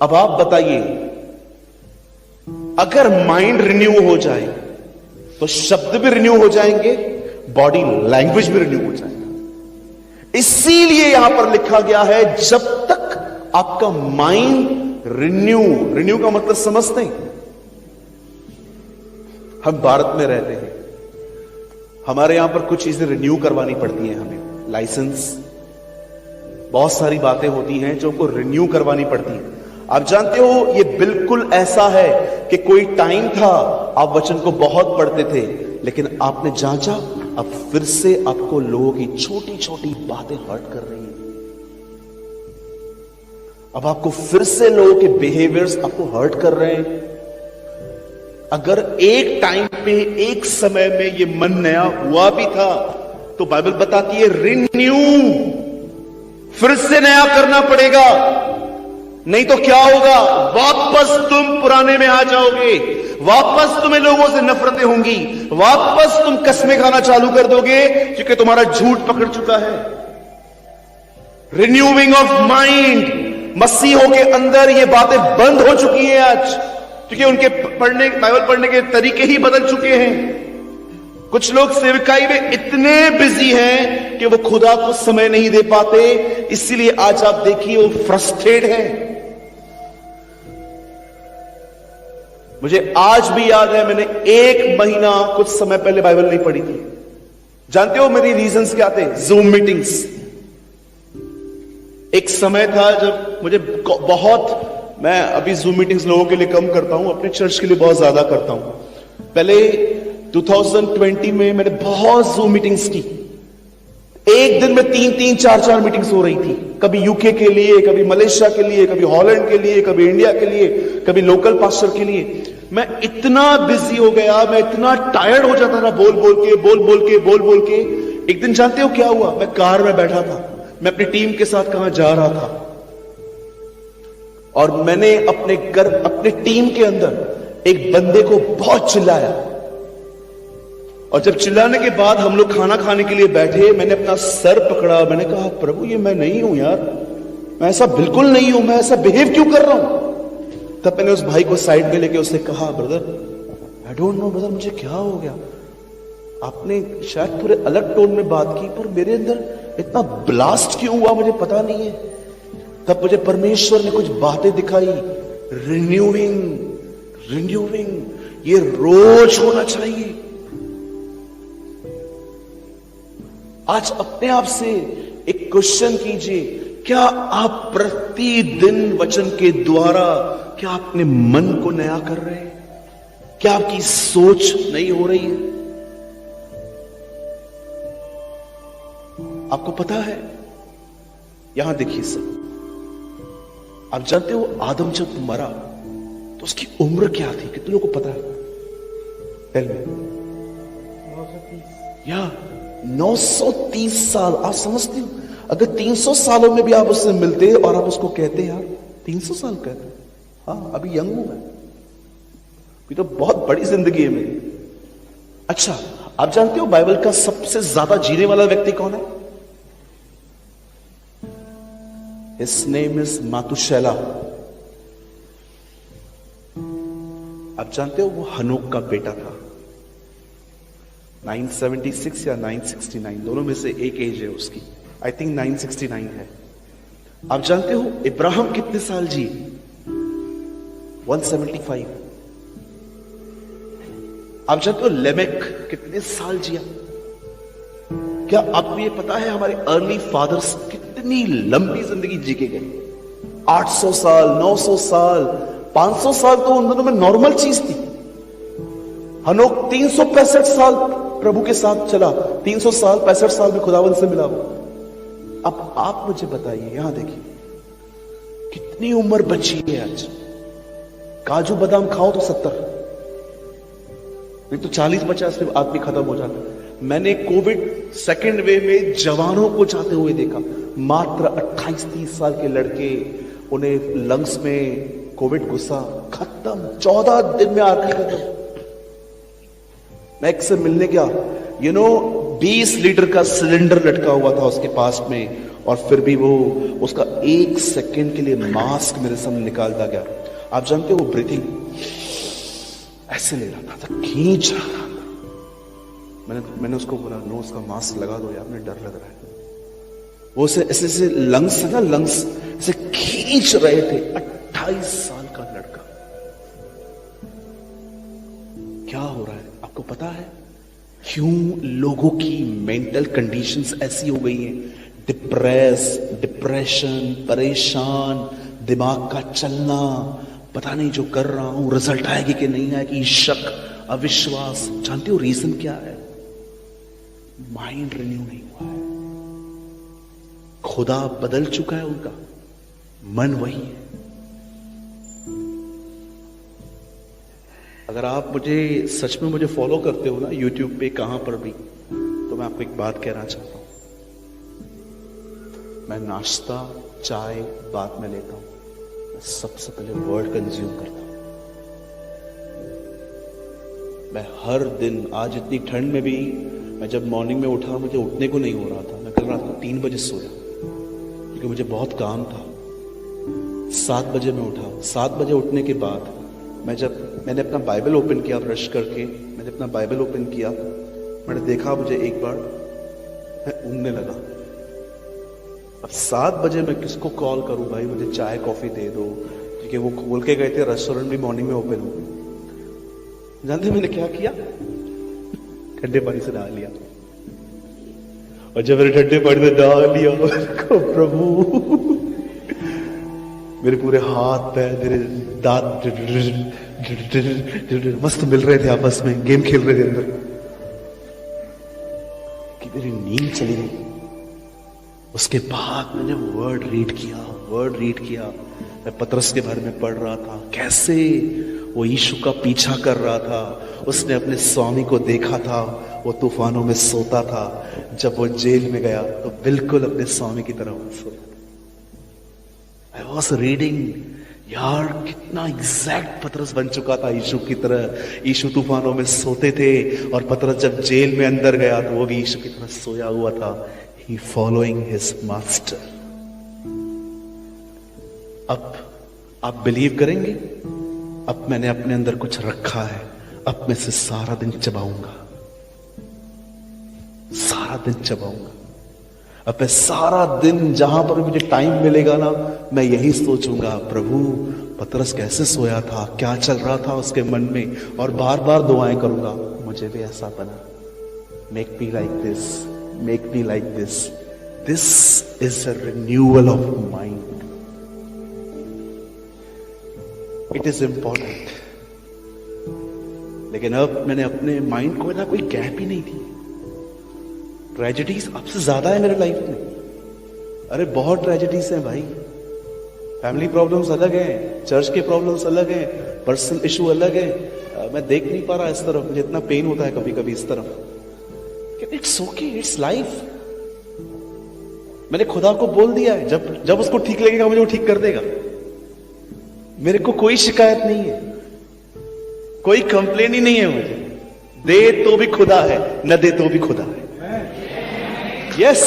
अब आप बताइए, अगर माइंड रिन्यू हो जाए तो शब्द भी रिन्यू हो जाएंगे, बॉडी लैंग्वेज भी रिन्यू हो जाएगा। इसीलिए यहां पर लिखा गया है, जब तक आपका माइंड रिन्यू का मतलब समझते हैं। हम भारत में रहते हैं, हमारे यहां पर कुछ चीजें रिन्यू करवानी पड़ती हैं हमें, लाइसेंस, बहुत सारी बातें होती हैं जो हमको रिन्यू करवानी पड़ती हैं। आप जानते हो, ये बिल्कुल ऐसा है कि कोई टाइम था आप वचन को बहुत पढ़ते थे, लेकिन आपने जांचा, अब फिर से आपको लोगों की छोटी छोटी बातें हर्ट कर रही हैं। अब आपको फिर से लोगों के बिहेवियर्स आपको हर्ट कर रहे हैं। अगर एक टाइम पे, एक समय में ये मन नया हुआ भी था, तो बाइबल बताती है रिन्यू, फिर से नया करना पड़ेगा, नहीं तो क्या होगा, वापस तुम पुराने में आ जाओगे, वापस तुम्हें लोगों से नफरतें होंगी, वापस तुम कसमें खाना चालू कर दोगे, क्योंकि तुम्हारा झूठ पकड़ चुका है। रिन्यूइंग ऑफ माइंड, मसीहों के अंदर ये बातें बंद हो चुकी हैं आज, क्योंकि उनके बाइबल पढ़ने के तरीके ही बदल चुके हैं। कुछ लोग सेवकाई में इतने बिजी हैं कि वो खुदा को समय नहीं दे पाते, इसीलिए आज आप देखिए वो फ्रस्ट्रेट है। मुझे आज भी याद है, मैंने 1 महीना कुछ समय पहले बाइबल नहीं पढ़ी थी। जानते हो मेरी रीजंस क्या थे? Zoom meetings. एक समय था जब मुझे बहुत, मैं अभी जूम मीटिंग्स लोगों के लिए कम करता हूं, अपने चर्च के लिए बहुत ज्यादा करता हूं। पहले 2020 में मैंने बहुत जूम मीटिंग्स की। एक दिन में 3-3, 4-4 मीटिंग्स हो रही थी, कभी यूके के लिए, कभी मलेशिया के लिए, कभी हॉलैंड के लिए, कभी इंडिया के लिए, कभी लोकल पास्टर के लिए। मैं इतना बिजी हो गया, मैं इतना टायर्ड हो जाता था बोल बोल के। एक दिन जानते हो क्या हुआ? मैं कार में बैठा था, मैं अपनी टीम के साथ कहां जा रहा था, और मैंने अपने टीम के अंदर एक बंदे को बहुत चिल्लाया। और जब चिल्लाने के बाद हम लोग खाना खाने के लिए बैठे, मैंने अपना सर पकड़ा, मैंने कहा प्रभु ये मैं नहीं हूं यार, मैं ऐसा बिल्कुल नहीं हूं, मैं ऐसा बिहेव क्यों कर रहा हूं? तब मैंने उस भाई को साइड में लेके उससे कहा, brother I don't know brother, मुझे क्या हो गया? आपने शायद थोड़े अलग टोन में बात की, पर मेरे अंदर इतना ब्लास्ट क्यों हुआ मुझे पता नहीं है। तब मुझे परमेश्वर ने कुछ बातें दिखाई। रिन्यूइंग ये रोज होना चाहिए। आज अपने आप से एक क्वेश्चन कीजिए, क्या आप प्रतिदिन वचन के द्वारा क्या अपने मन को नया कर रहे हैं? क्या आपकी सोच नई हो रही है? आपको पता है, यहां देखिए सब, आप जानते हो आदम जब मरा तो उसकी उम्र क्या थी? कितने लोगों को पता है? Tell me. 930 साल। आप समझते हो, अगर 300 सालों में भी आप उससे मिलते और आप उसको कहते यार 300 साल कहते, हाँ अभी यंग हूं मैं, ये तो बहुत बड़ी जिंदगी है मेरी। अच्छा, आप जानते हो बाइबल का सबसे ज्यादा जीने वाला व्यक्ति कौन है? His name is मातुशैला। आप जानते हो वो हनोक का बेटा था। 976 या 969, दोनों में से एक एज है उसकी। आई थिंक 969 है। आप जानते हो इब्राहिम कितने साल जी? 175। आप जानते हो लेमेक कितने साल जिया? क्या आपको ये पता है हमारे अर्ली फादर्स कितनी लंबी जिंदगी जी के गए? 800 साल, 900 साल, 500 साल तो उन दोनों में नॉर्मल चीज थी। हनोक 365 साल प्रभु के साथ चला, 300 साल 65 साल में खुदावन से मिला वो। अब आप मुझे बताइए, यहां देखिए कितनी उम्र बची है आज। काजू बादाम खाओ तो 70, नहीं तो 40-50 में आदमी खत्म हो जाता है। मैंने कोविड सेकेंड वेव में जवानों को जाते हुए देखा, मात्र 28-30 साल के लड़के, उन्हें लंग्स में कोविड घुसा, खत्म 14 दिन में आखिरी खत्म। मैं एक से मिलने गया, 20 लीटर का सिलेंडर लटका हुआ था उसके पास में, और फिर भी वो उसका 1 सेकंड के लिए मास्क मेरे सामने निकालता गया। आप जानते हो वो ब्रीथिंग ऐसे ले रहा था, खींच रहा था। मैंने उसको बोला, नो, उसका मास्क लगा दो यार, मुझे डर लग रहा है। वो ऐसे ऐसे लंग्स है ना, लंग्स ऐसे खींच रहे थे। 28 साल का लड़का। क्या हो रहा है आपको पता है? क्यों लोगों की मेंटल कंडीशंस ऐसी हो गई हैं? डिप्रेशन, परेशान, दिमाग का चलना, पता नहीं जो कर रहा हूं रिजल्ट आएगी कि नहीं आएगी, शक, अविश्वास। जानते हो रीजन क्या है? माइंड रिन्यू नहीं हुआ है। खुदा बदल चुका है, उनका मन वही है। अगर आप सच में मुझे फॉलो करते हो ना यूट्यूब पे, कहां पर भी, तो मैं आपको एक बात कहना चाहता हूं। मैं नाश्ता, चाय बाद में लेता हूं, मैं सबसे पहले वर्ड कंज्यूम करता हूं। मैं हर दिन, आज इतनी ठंड में भी, मैं जब मॉर्निंग में उठा, मुझे उठने को नहीं हो रहा था। मैं कल रात को 3 बजे सोया क्योंकि मुझे बहुत काम था। 7 बजे मैं उठा। 7 बजे उठने के बाद मैंने अपना बाइबल ओपन किया, ब्रश करके मैंने अपना बाइबल ओपन किया। मैंने देखा, मुझे एक बार मैं ऊँगने लगा। अब 7 बजे मैं किसको कॉल करूं? भाई मुझे चाय कॉफी दे दो, क्योंकि वो खोल के गए थे, रेस्टोरेंट भी मॉर्निंग में ओपन हो। जानते मैंने क्या किया? ठंडे पानी से नहा लिया। और जब मैंने ठंडे पानी में नहा लिया, प्रभु, मेरे पूरे हाथ पैर, मेरे दांत मस्त मिल रहे थे आपस में, गेम खेल रहे थे अंदर, कि मेरी नींद चली गई। उसके बाद मैंने वर्ड रीड किया। मैं पतरस के बारे में पढ़ रहा था, कैसे वो यीशु का पीछा कर रहा था। उसने अपने स्वामी को देखा था, वो तूफानों में सोता था। जब वो जेल में गया तो बिल्कुल अपने स्वामी की तरह वो सोता। आई वॉज रीडिंग, यार कितना एग्जैक्ट पतरस बन चुका था यीशु की तरह। यीशु तूफानों में सोते थे और पतरस जब जेल में अंदर गया तो वो भी यीशु की तरह सोया हुआ था। He following his master. अब आप बिलीव करेंगे? अब मैंने अपने अंदर कुछ रखा है, अब मैं इसे सारा दिन चबाऊंगा। अब मैं सारा दिन जहां पर मुझे टाइम मिलेगा ना, मैं यही सोचूंगा, प्रभु पतरस कैसे सोया था, क्या चल रहा था उसके मन में, और बार बार दुआएं करूंगा, मुझे भी ऐसा बना। Make me like this, make me like this. This is a renewal of mind. It is important. लेकिन अब मैंने अपने माइंड को ना कोई गैप ही नहीं दी। ट्रेजेडीज अब से ज्यादा है मेरे लाइफ में। अरे बहुत ट्रेजेडीज हैं भाई। फैमिली प्रॉब्लम्स अलग हैं, चर्च के प्रॉब्लम्स अलग हैं, पर्सनल इशू अलग है। मैं देख नहीं पा रहा इस तरफ, मुझे इतना पेन होता है कभी कभी इस तरफ। It's okay, it's life. मैंने खुदा को बोल दिया है, जब उसको ठीक लगेगा मुझे वो ठीक कर देगा। मेरे को कोई शिकायत नहीं है, कोई कंप्लेन ही नहीं है मुझे। दे तो भी खुदा है, न दे तो भी खुदा है। यस